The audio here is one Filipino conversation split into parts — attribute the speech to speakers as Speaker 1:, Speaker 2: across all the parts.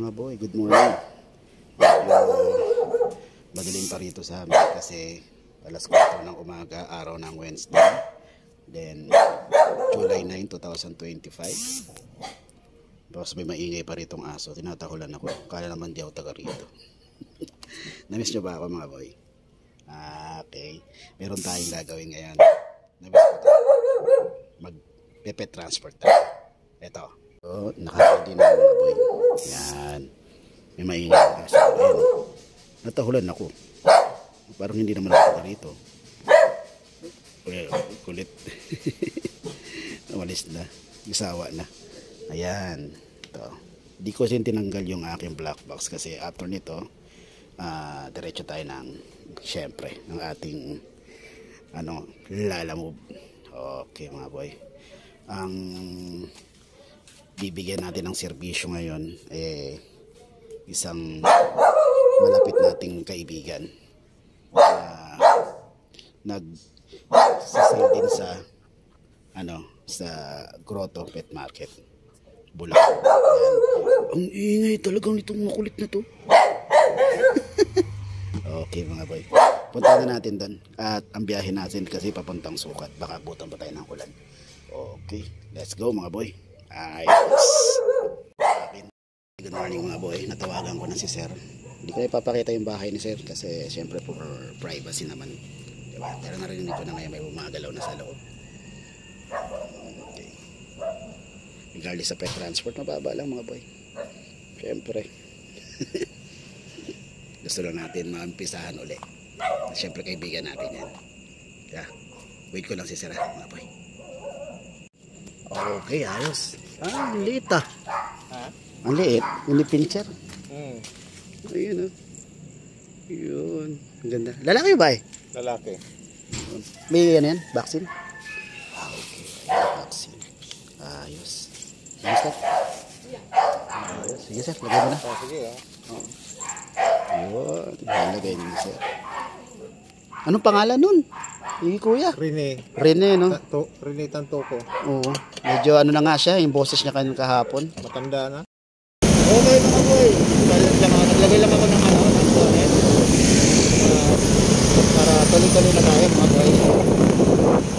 Speaker 1: mga boy, good morning. Medyo madilim pa rito sa amin kasi alas 4 ng umaga, araw ng Wednesday. Then, July 9, 2025. Tapos may maingay pa ritong aso. Tinatahulan ako. Kala naman di ako taga rito. Namiss nyo ba ako mga boy? Okay. Meron tayong gagawin ngayon. Namiss ko tayo. Mag-pet transport tayo. Ito. So, naka-ready na mga boy. Yan. May maingay aso. Ayan. Natahulan ako. Parang hindi naman ako taga rito. Kulit. Umalis na. Gisawa na. Ayan. Ito. Di ko sin tinanggal yung aking black box kasi after nito, diretso tayo ng, syempre, ng ating lalamove. Okay mga boy. Ang bibigyan natin ng serbisyo ngayon isang malapit nating kaibigan. Nagsasale din sa sa Grotto Pet Market, Bulacan. Ang ingay talagang nitong makulit na to. Okay mga boy, punta na natin doon at ang biyahe natin kasi papuntang Sukat, baka abutan pa tayo ng ulan. Okay, let's go mga boy. Ayos. Good morning mga boy, natawagan ko na si sir. Hindi ko na ipapakita yung bahay ni sir kasi syempre for privacy naman, diba? Pero narinig ko na ngayon may bumagalaw na sa loob. Okay. Regardless sa pet transport, mababa lang mga boy. Syempre. Gusto lang natin maumpisahan uli. Syempre kaibigan natin yan. Yeah. Wait ko lang si sir mga boy. Okay, ayos. Ang liit ah. Ang liit. Yung pincher. Ayun oh. Yun. Ang ganda. Lalaki ba eh?
Speaker 2: Lalaki.
Speaker 1: May yan? Vaccine? Okay. Vaccine. Ayos. Sige sir. Ayos. Sige sir. Lagay mo na.
Speaker 2: Sige
Speaker 1: oh. Yun. Lagay niyo sir. Anong pangalan nun? Yung kuya? Rene no?
Speaker 2: Rene Tantoko.
Speaker 1: Oo. Medyo na nga siya. Yung boses niya kahapon.
Speaker 2: Matanda na.
Speaker 1: Okay mga boy. Naglagay lang ako ng bonnet. Para tuloy-tuloy na tayo mga boy.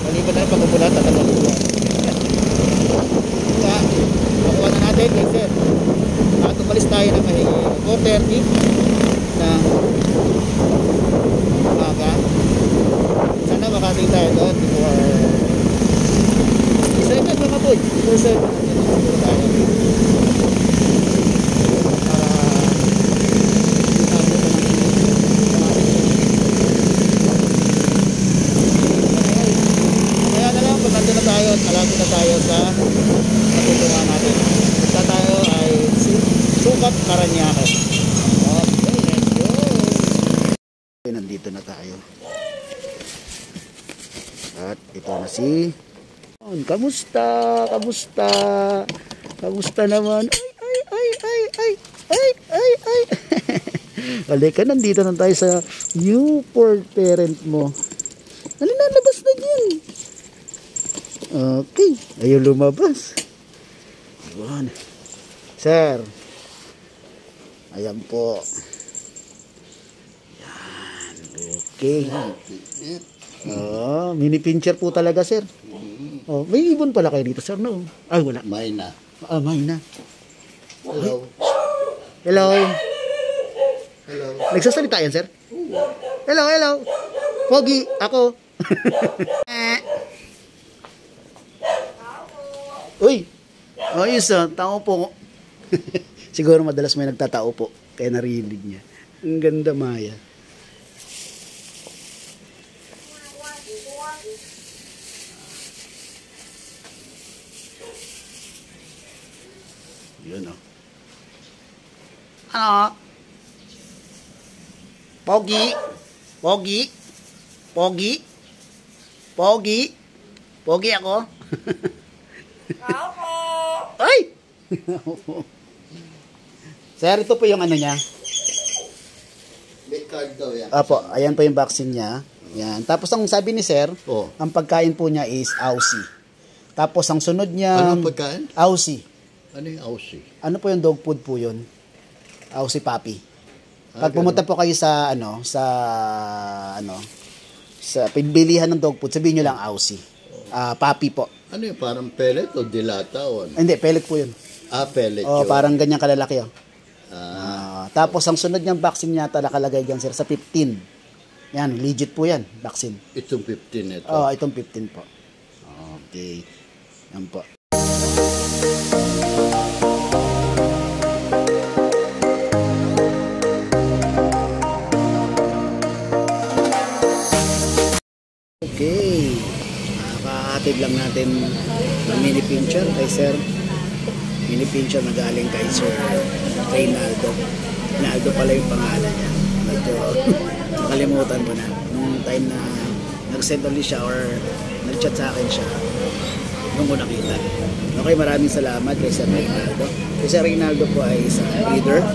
Speaker 1: Maliban na pag-upulat at pag-upulat. Makuha na natin kay sir. At umalis tayo ng 4:30 ng umaga. Sana makating tayo doon before 7 mga boy. Before 7 tayo. Malapit na tayo sa natutungan natin. Basta tayo ay Sukat, Parañaque. Okay, let's go. Nandito na tayo. At ito na si kamusta? Kamusta? Kamusta naman? Ay. Halika, nandito na tayo sa Newport parent mo. Nalinalabas na din. Okay, ayaw lumabas. Ayan. Sir. Ayan po. Yan. Okay. Mini pincher po talaga, sir. Oh, may ibon pala kayo dito, sir, no? Ay, wala.
Speaker 2: May na.
Speaker 1: May na.
Speaker 2: Hello.
Speaker 1: Hello.
Speaker 2: Hello.
Speaker 1: Nagsasalita yan, sir? Hello. Pogi, ako. Uy! Ayos tao po. Siguro madalas may nagtatao po. Kaya narinig niya. Ang ganda, Maya. Yun oh. Ano? Pogi? Pogi ako? Ay! Sir, ito po yung niya.
Speaker 2: May card daw yan.
Speaker 1: Apo, ayan po yung vaccine niya. Yan. Tapos ang sabi ni sir, ang pagkain po niya is Aussie. Tapos ang sunod niya...
Speaker 2: Anong pagkain?
Speaker 1: Aussie.
Speaker 2: Ano yung Aussie?
Speaker 1: Ano po yung dog food po yun? Aussie Puppy. Pag pumunta po kayo sa sa pagbilihan ng dog food, sabihin nyo lang Aussie. Puppy po.
Speaker 2: Ano yung parang pellet o dilata o ano?
Speaker 1: Hindi, pellet po yun.
Speaker 2: Pellet
Speaker 1: Oh,
Speaker 2: yun.
Speaker 1: parang ganyan kalalaki oh. Tapos ang sunod niyang vaccine yata nakalagay diyan sir sa 15. Yan, legit po yan, vaccine.
Speaker 2: Itong 15 ito.
Speaker 1: Itong 15 po. Okay. Yan po. Okay. Nakakahatid lang natin ng mini pincher kay sir. Mini pincher na galing kay Sir Reynaldo. Reynaldo pala yung pangalan niya. Medyo nakalimutan ko na. Nung time na nag-send ulit siya or nag-chat sa akin siya, nung ko nakita. Okay, maraming salamat kay Sir Reynaldo. Si Sir Reynaldo po ay isang breeder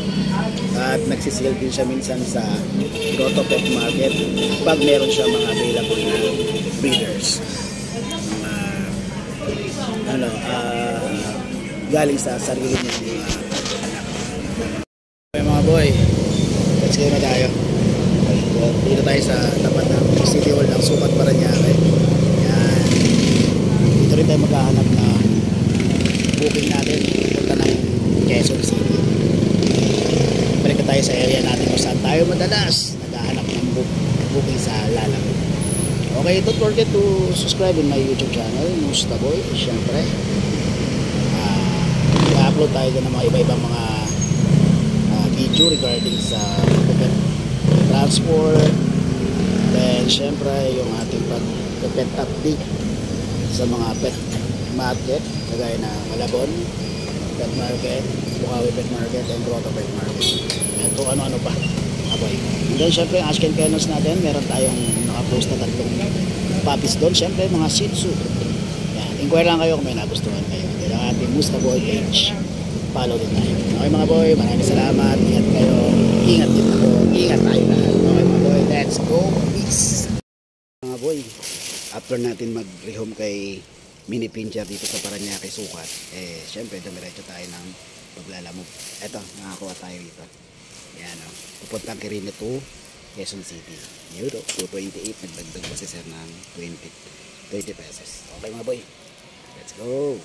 Speaker 1: at nagsisil din siya minsan sa Grotto Pet Market pag meron siya mga available na breeders. Galing sa sarili niya mga anak. Okay mga boy, let's go na tayo. Dito tayo sa tapat ng City Hall ng Sukat, Parañaque. Yan. Dito rin tayo maghahanap na booking natin punta ng Quezon City. Balik na tayo sa area natin kung saan tayo madalas naghahanap ng booking sa Lalang. Okay, don't forget to subscribe in my YouTube channel, Musta Boy. Siyempre, i-upload tayo ng mga iba-ibang mga video regarding sa pet transport. Then, siyempre, yung ating pet update sa mga pet market, kagaya na Malabon Pet Market, Bukawi Pet Market, and Grotto Pet Market. And kung ano-ano pa. Okay. And then, siyempre, yung Ask and Kennels natin, meron tayong nakapost na 3 puppies doon. Siyempre, mga Shih Tzu. Yan. Inquire lang kayo kung may nagustuhan kayo. Then, ang ating Musta Boy page. Follow din tayo. Okay mga boy, maraming salamat. Ingat kayo. Ingat din ako. Ingat tayo lahat. Okay mga boy, let's go. Peace. Mga boy, after natin mag-rehome kay Mini Pincher dito sa Parañaque Sukat, syempre dumiretso tayo ng paglalamog. Eto, nakakuha tayo dito. Yan o. Pupuntang Quirino to Quezon City. Yun o, 228. Nagdagdag pa si sir ng 20 pesos. Okay mga boy, let's go.